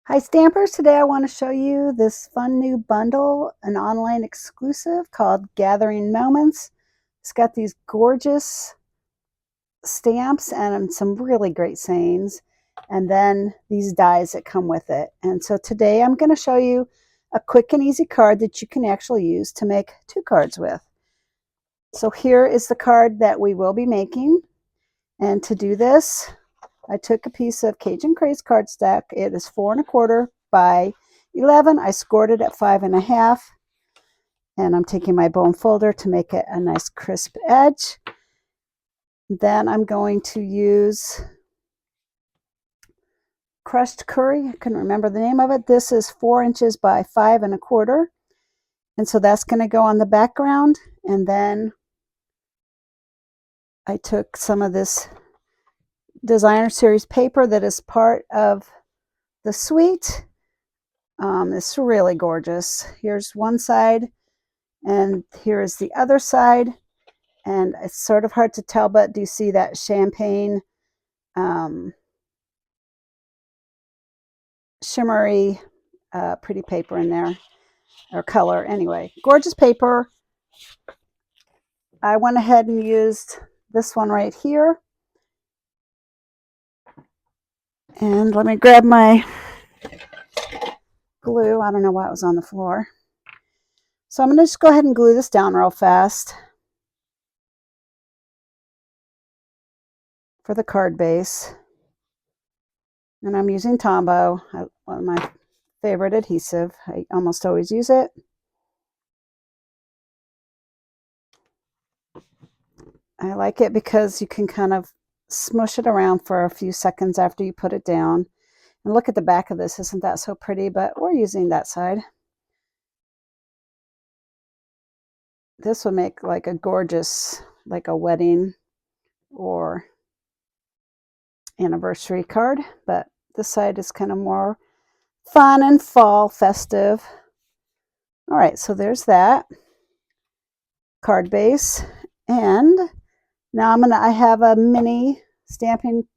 Hi Stampers, today I want to show you this fun new bundle, an online exclusive called Gathering Moments. It's got these gorgeous stamps and some really great sayings, and then these dies that come with it. And so today I'm going to show you a quick and easy card that you can actually use to make two cards with. So here is the card that we will be making, and to do this I took a piece of Cajun Craze cardstock. It is 4 1/4 by 11. I scored it at 5 1/2, and I'm taking my bone folder to make it a nice crisp edge. Then I'm going to use crushed curry. I couldn't remember the name of it. This is 4 inches by 5 1/4, and so that's going to go on the background. And then I took some of this designer series paper that is part of the suite. It's really gorgeous. Here's one side, and here is the other side, and it's sort of hard to tell, but do you see that champagne shimmery pretty paper in there, or color? Anyway, gorgeous paper. I went ahead and used this one right here, and let me grab my glue. I don't know why it was on the floor. So I'm going to just go ahead and glue this down real fast for the card base. And I'm using Tombow, one of my favorite adhesive. I almost always use it. I like it because you can kind of smush it around for a few seconds after you put it down. And look at the back of this. Isn't that so pretty? But we're using that side. This would make like a gorgeous, like a wedding or anniversary card. But this side is kind of more fun and fall festive. All right, so there's that card base. And now I have a mini stamping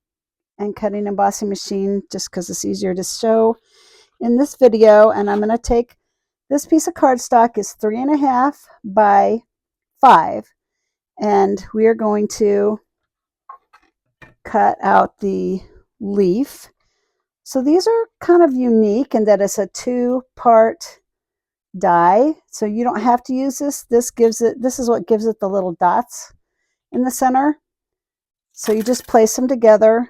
and cutting embossing machine just because it's easier to show in this video. And I'm going to take this piece of cardstock is 3 1/2 by 5, and we are going to cut out the leaf. So these are kind of unique in that it's a 2-part die, so you don't have to use this. This is what gives it the little dots in the center. So you just place them together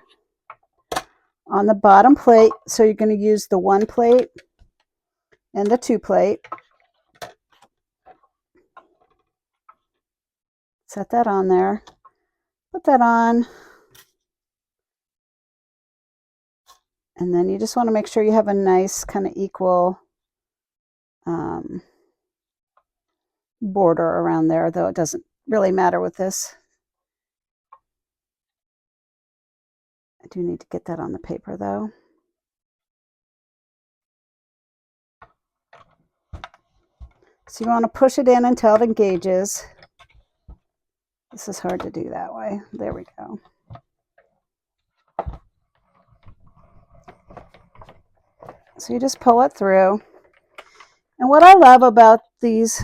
on the bottom plate. So you're going to use the 1 plate and the 2 plate. Set that on there. Put that on. And then you just want to make sure you have a nice kind of equal border around there, though it doesn't really matter with this. I do need to get that on the paper though. So you want to push it in until it engages. This is hard to do that way. There we go. So you just pull it through. And what I love about these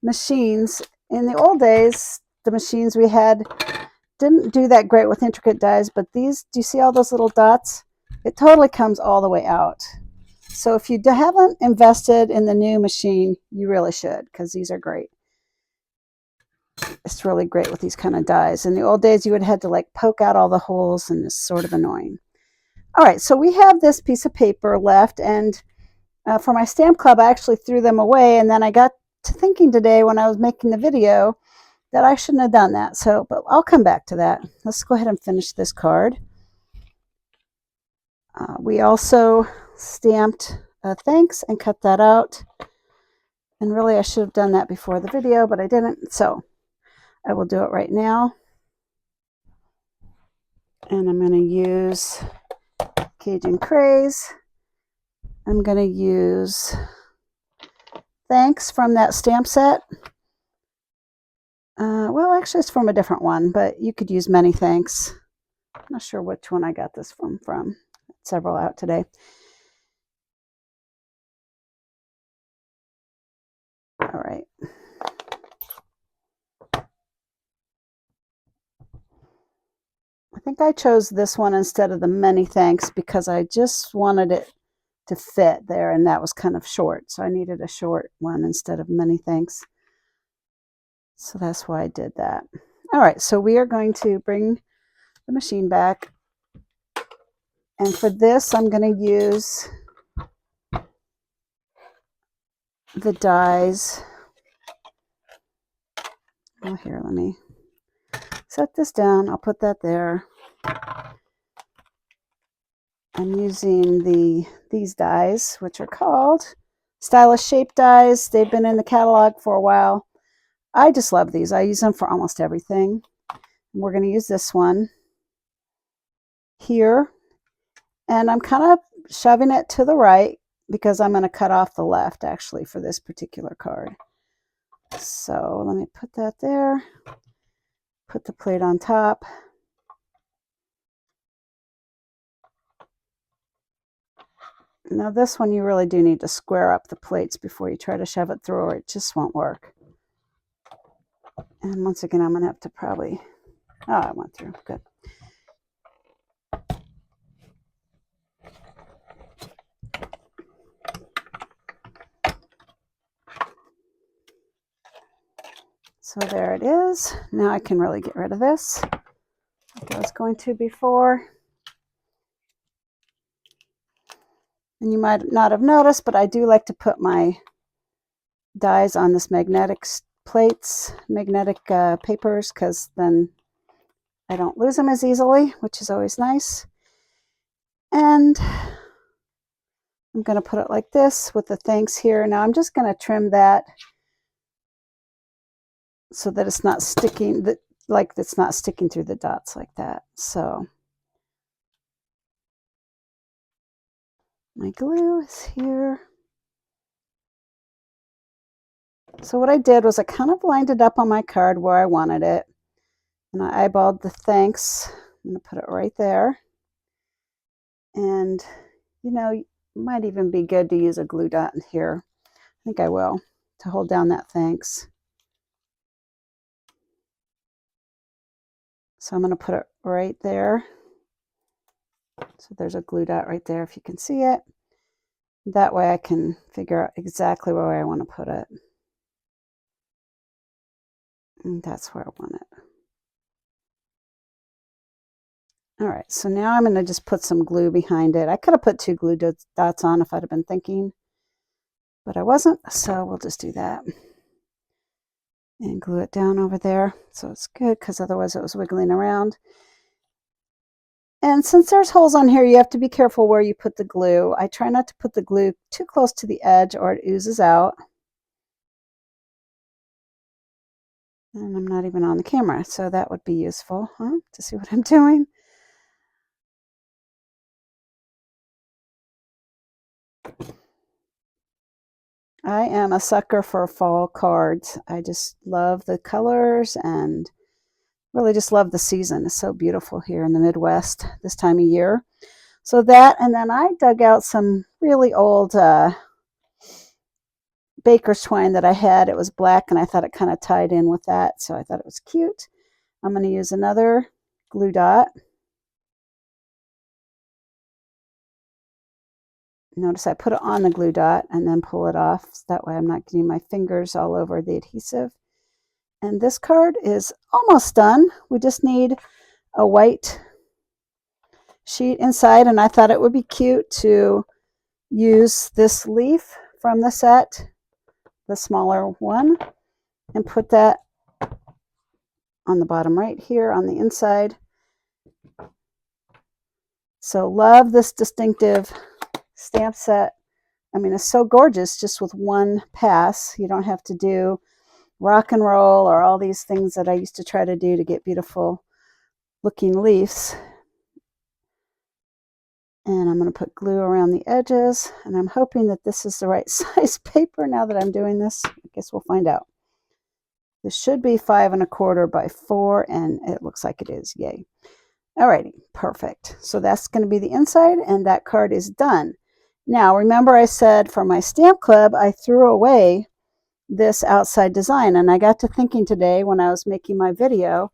machines, in the old days, the machines we had didn't do that great with intricate dies, but these, do you see all those little dots? It totally comes all the way out. So if you haven't invested in the new machine, you really should, because these are great. It's really great with these kind of dies. In the old days, you would have had to like poke out all the holes, and it's sort of annoying. All right, so we have this piece of paper left, and for my stamp club, I actually threw them away, and then I got to thinking today when I was making the video that I shouldn't have done that. So, but I'll come back to that. Let's go ahead and finish this card. We also stamped thanks and cut that out. And really, I should have done that before the video, but I didn't. So I will do it right now. And I'm going to use Cajun Craze. I'm going to use thanks from that stamp set. Well, actually, it's from a different one, but you could use many thanks. I'm not sure which one I got this from. Several out today. think I chose this one instead of the many thanks because I just wanted it to fit there, and that was kind of short. So I needed a short one instead of many thanks. So that's why I did that. All right, so we are going to bring the machine back. And for this, I'm going to use the dies. Oh, here, let me set this down. I'll put that there. I'm using these dies, which are called Stylish Shape dies. They've been in the catalog for a while. I just love these. I use them for almost everything. And we're going to use this one here. And I'm kind of shoving it to the right because I'm going to cut off the left, actually, for this particular card. So let me put that there. Put the plate on top. Now this one you really do need to square up the plates before you try to shove it through, or it just won't work. And once again, I'm going to have to probably... Oh, I went through. Good. So there it is. Now I can really get rid of this like I was going to before. And you might not have noticed, but I do like to put my dies on this magnetic plates, magnetic papers, because then I don't lose them as easily, which is always nice. And I'm going to put it like this with the thanks here. Now I'm just going to trim that so that it's not sticking, like it's not sticking through the dots like that. So my glue is here. So what I did was I kind of lined it up on my card where I wanted it. And I eyeballed the thanks. I'm going to put it right there. And, you know, it might even be good to use a glue dot in here. I think I will, to hold down that thanks. So I'm going to put it right there. So there's a glue dot right there if you can see it. That way I can figure out exactly where I want to put it. And that's where I want it. All right, so now I'm going to just put some glue behind it. I could have put 2 glue dots on if I'd have been thinking, but I wasn't, so we'll just do that. And glue it down over there so it's good, because otherwise it was wiggling around. And since there's holes on here, you have to be careful where you put the glue. I try not to put the glue too close to the edge or it oozes out. And I'm not even on the camera, so that would be useful, huh, to see what I'm doing. I am a sucker for fall cards. I just love the colors and really just love the season. It's so beautiful here in the Midwest this time of year. So that, and then I dug out some really old baker's twine that I had. It was black and I thought it kind of tied in with that, so I thought it was cute. I'm going to use another glue dot. Notice I put it on the glue dot and then pull it off, so that way I'm not getting my fingers all over the adhesive. And this card is almost done. We just need a white sheet inside, and I thought it would be cute to use this leaf from the set, the smaller one, and put that on the bottom right here on the inside. So love this distinctive stamp set. I mean, it's so gorgeous just with one pass. You don't have to do rock and roll or all these things that I used to try to do to get beautiful looking leaves. And I'm going to put glue around the edges, and I'm hoping that this is the right size paper now that I'm doing this. I guess we'll find out. This should be 5 1/4 by 4, and it looks like it is. Yay. Alrighty, perfect. So that's going to be the inside, and that card is done. Now, remember I said for my stamp club, I threw away this outside design, and I got to thinking today when I was making my video,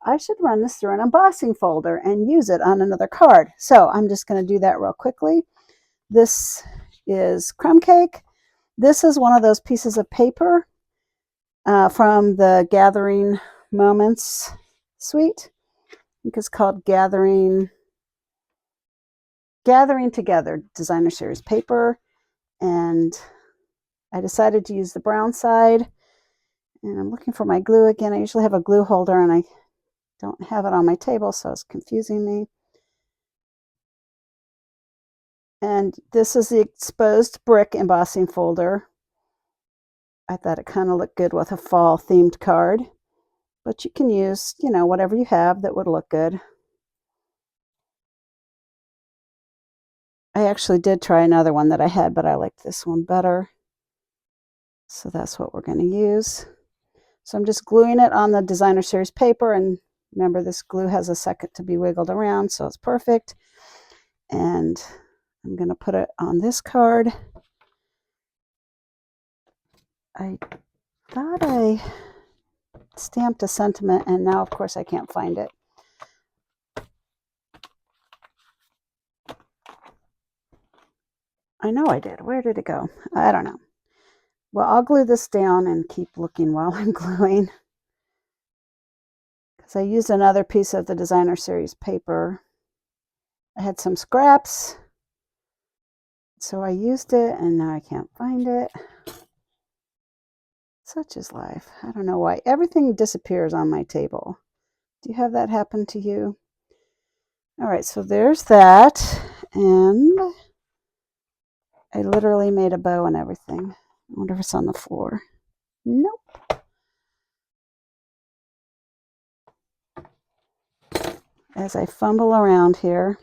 I should run this through an embossing folder and use it on another card. So I'm just going to do that real quickly. This is Crumb Cake. This is one of those pieces of paper from the Gathering Moments suite. I think it's called Gathering Together Designer Series paper. And I decided to use the brown side. And I'm looking for my glue again. I usually have a glue holder and I don't have it on my table, so it's confusing me. And this is the exposed brick embossing folder. I thought it kind of looked good with a fall themed card, but you can use, whatever you have that would look good. I actually did try another one that I had, but I liked this one better. So that's what we're going to use. So I'm just gluing it on the Designer Series paper, and remember this glue has a second to be wiggled around, so it's perfect. And I'm going to put it on this card. I thought I stamped a sentiment, and now of course I can't find it. I know I did. Where did it go? I don't know. Well, I'll glue this down and keep looking while I'm gluing, because I used another piece of the Designer Series paper. I had some scraps, so I used it, and now I can't find it. Such is life. I don't know why everything disappears on my table. Do you have that happen to you? All right, so there's that, and I literally made a bow and everything. I wonder if it's on the floor. Nope. As I fumble around here,